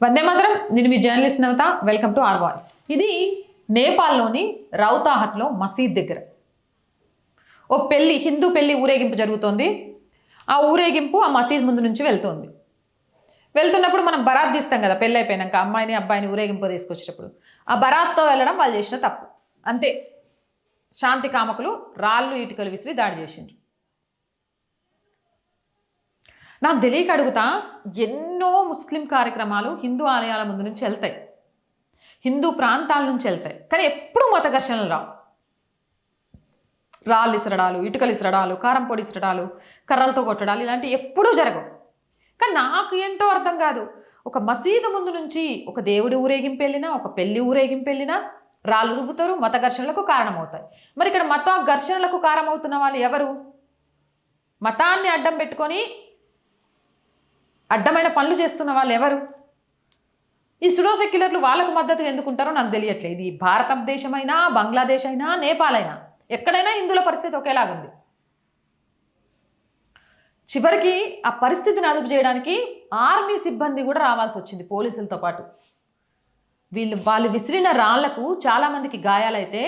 వందే మాతరం. నేను మీ journalist Navata. Welcome to R voice. ఇది నేపాల్లోని రౌతాహత్లో మసీద్ దగ్గర ఓ పెళ్లి, హిందూ పెళ్లి ఊరేగింపు జరుగుతోంది. ఆ ఊరేగింపు ఆ మసీద్ ముందు నుంచి వెళ్తోంది. వెళ్తున్నప్పుడు మనం బరాత్ తీస్తాం కదా, పెళ్ళి అయిపోయినాక అమ్మాయిని అబ్బాయిని ఊరేగింపు తీసుకొచ్చేటప్పుడు ఆ బరాత్తో వెళ్ళడం వాళ్ళు చేసిన తప్పు. అంతే. శాంతి కామకులు రాళ్ళు ఇటుకలు విసిరి దాడి చేసిండ్రు. నాకు తెలియక అడుగుతా, ఎన్నో ముస్లిం కార్యక్రమాలు హిందూ ఆలయాల ముందు నుంచి వెళ్తాయి, హిందూ ప్రాంతాల నుంచి వెళ్తాయి, కానీ ఎప్పుడూ మత ఘర్షణలు రావు. రాళ్ళు ఇసరడాలు, ఇటుకలు ఇసరడాలు, కారం పొడి ఇసరడాలు, కర్రలతో కొట్టడాలు ఇలాంటివి ఎప్పుడూ జరగవు. కానీ నాకు ఏంటో అర్థం కాదు, ఒక మసీదు ముందు నుంచి ఒక దేవుడి ఊరేగింపు వెళ్ళినా, ఒక పెళ్లి ఊరేగింపు వెళ్ళినా రాళ్ళు రుబ్బుతారు, మత ఘర్షణలకు కారణమవుతాయి. మరి ఇక్కడ మత ఘర్షణలకు కారణమవుతున్న వాళ్ళు ఎవరు? మతాన్ని అడ్డం పెట్టుకొని అడ్డమైన పనులు చేస్తున్న వాళ్ళు ఎవరు? ఈ సుడో సెక్యులర్లు వాళ్ళకు మద్దతుగా ఎందుకుంటారో నాకు తెలియట్లేదు. ఇది భారతదేశమైనా, బంగ్లాదేశ్ అయినా, నేపాల్ అయినా, ఎక్కడైనా హిందువుల పరిస్థితి ఒకేలాగుంది. చివరికి ఆ పరిస్థితిని అదుపు చేయడానికి ఆర్మీ సిబ్బంది కూడా రావాల్సి వచ్చింది పోలీసులతో పాటు. వాళ్ళు విసిరిన రాళ్లకు చాలామందికి గాయాలైతే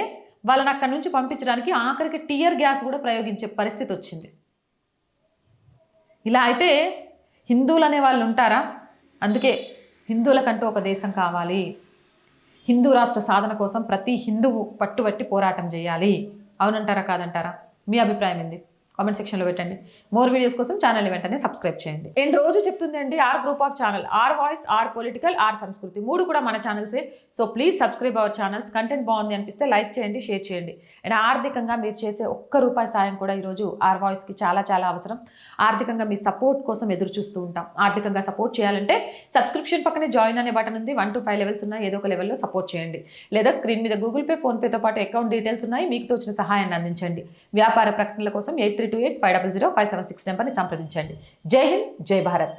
వాళ్ళని అక్కడి నుంచి పంపించడానికి ఆఖరికి టియర్ గ్యాస్ కూడా ప్రయోగించే పరిస్థితి వచ్చింది. ఇలా అయితే హిందువులు అనే వాళ్ళు ఉంటారా? అందుకే హిందువులకంటూ ఒక దేశం కావాలి, హిందూ రాష్ట్ర సాధన కోసం ప్రతి హిందువు పట్టుబట్టి పోరాటం చేయాలి. అవునంటారా కాదంటారా? మీ అభిప్రాయం ఏంది? కామెంట్ సెక్షన్లో పెట్టండి. మోర్ వీడియోస్ కోసం ఛానల్ని వెంటనే సబ్స్క్రైబ్ చేయండి. అండ్ రోజు చెప్తుంది అండి, R group of channel, R voice, R political, R Samskriti, మూడు కూడా మన ఛానల్సే. So please subscribe our channels. Content బాగుంది అనిపిస్తే లైక్ చేయండి, షేర్ చేయండి. అండ్ ఆర్థికంగా మీరు చేసే ఒక్క రూపాయి సాయం కూడా ఈరోజు ఆర్ వాయిస్కి చాలా చాలా అవసరం. ఆర్థికంగా మీ సపోర్ట్ కోసం ఎదురు చూస్తూ ఉంటాం. ఆర్థికంగా సపోర్ట్ చేయాలంటే సబ్స్క్రిప్షన్ పక్కనే జాయిన్ అనే బటన్ ఉంది. 1 to 5 లెవెల్స్ ఉన్నాయి. ఏదో ఒక లెవెల్లో సపోర్ట్ చేయండి. లేదా స్క్రీన్ మీద గూగుల్ పే, ఫోన్పేతో పాటు అకౌంట్ డీటెయిల్స్ ఉన్నాయి. మీకు తోచిన సహాయాన్ని అందించండి. వ్యాపార ప్రకటనల కోసం 8328 500 576 నెంబర్ని సంప్రదించండి. జై హింద్, జై భారత్.